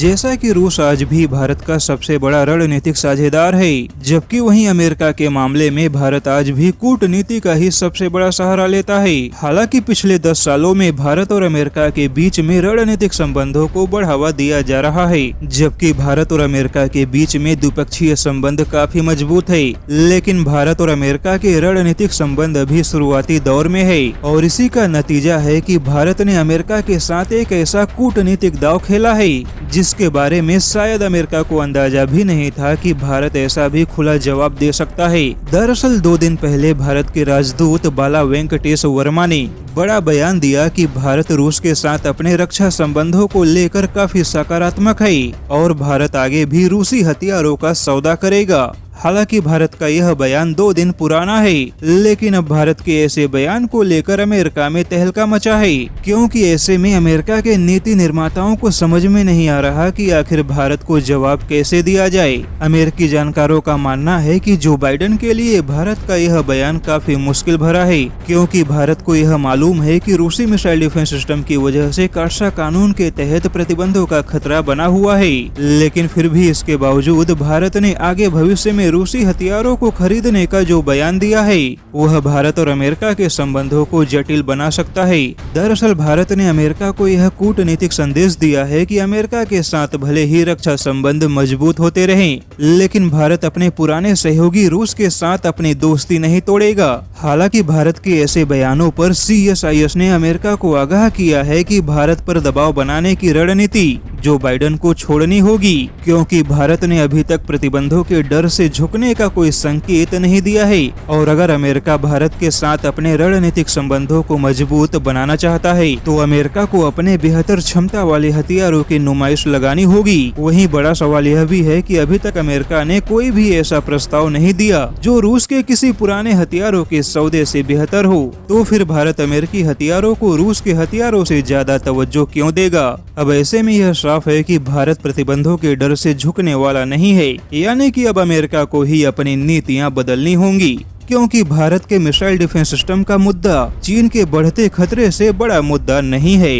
जैसा कि रूस आज भी भारत का सबसे बड़ा रणनीतिक साझेदार है, जबकि वहीं अमेरिका के मामले में भारत आज भी कूटनीति का ही सबसे बड़ा सहारा लेता है। हालांकि पिछले 10 सालों में भारत और अमेरिका के बीच में रणनीतिक संबंधों को बढ़ावा दिया जा रहा है, जबकि भारत और अमेरिका के बीच में द्विपक्षीय संबंध काफी मजबूत है। लेकिन भारत और अमेरिका के रणनीतिक संबंध अभी शुरुआती दौर में है और इसी का नतीजा है कि भारत ने अमेरिका के साथ एक ऐसा कूटनीतिक दांव खेला है जिसके बारे में शायद अमेरिका को अंदाजा भी नहीं था कि भारत ऐसा भी खुला जवाब दे सकता है। दरअसल 2 दिन पहले भारत के राजदूत बाला वेंकटेश वर्मा ने बड़ा बयान दिया कि भारत रूस के साथ अपने रक्षा संबंधों को लेकर काफी सकारात्मक है और भारत आगे भी रूसी हथियारों का सौदा करेगा। हालांकि भारत का यह बयान 2 दिन पुराना है, लेकिन अब भारत के ऐसे बयान को लेकर अमेरिका में तहलका मचा है, क्योंकि ऐसे में अमेरिका के नीति निर्माताओं को समझ में नहीं आ रहा कि आखिर भारत को जवाब कैसे दिया जाए। अमेरिकी जानकारों का मानना है कि जो बाइडेन के लिए भारत का यह बयान काफी मुश्किल भरा है, क्योंकि भारत को यह मालूम है कि रूसी मिसाइल डिफेंस सिस्टम की वजह से काट्सा कानून के तहत प्रतिबंधों का खतरा बना हुआ है। लेकिन फिर भी इसके बावजूद भारत ने आगे भविष्य में रूसी हथियारों को खरीदने का जो बयान दिया है वह भारत और अमेरिका के संबंधों को जटिल बना सकता है। दरअसल भारत ने अमेरिका को यह कूटनीतिक संदेश दिया है कि अमेरिका के साथ भले ही रक्षा संबंध मजबूत होते रहें, लेकिन भारत अपने पुराने सहयोगी रूस के साथ अपनी दोस्ती नहीं तोड़ेगा। हालांकि भारत के ऐसे बयानों पर CSIS ने अमेरिका को आगाह किया है कि भारत पर दबाव बनाने की रणनीति जो बाइडेन को छोड़नी होगी, क्योंकि भारत ने अभी तक प्रतिबंधों के डर से झुकने का कोई संकेत नहीं दिया है और अगर अमेरिका भारत के साथ अपने रणनीतिक संबंधों को मजबूत बनाना चाहता है तो अमेरिका को अपने बेहतर क्षमता वाले हथियारों की नुमाइश लगानी होगी। वहीं बड़ा सवाल यह भी है कि अभी तक अमेरिका ने कोई भी ऐसा प्रस्ताव नहीं दिया जो रूस के किसी पुराने हथियारों के सौदे से बेहतर हो, तो फिर भारत अमेरिकी हथियारों को रूस के हथियारों से ज्यादा तवज्जो क्यों देगा। अब ऐसे में यह साफ है कि भारत प्रतिबंधों के डर से झुकने वाला नहीं है, यानी कि अब अमेरिका को ही अपनी नीतियां बदलनी होंगी, क्योंकि भारत के मिसाइल डिफेंस सिस्टम का मुद्दा चीन के बढ़ते खतरे से बड़ा मुद्दा नहीं है।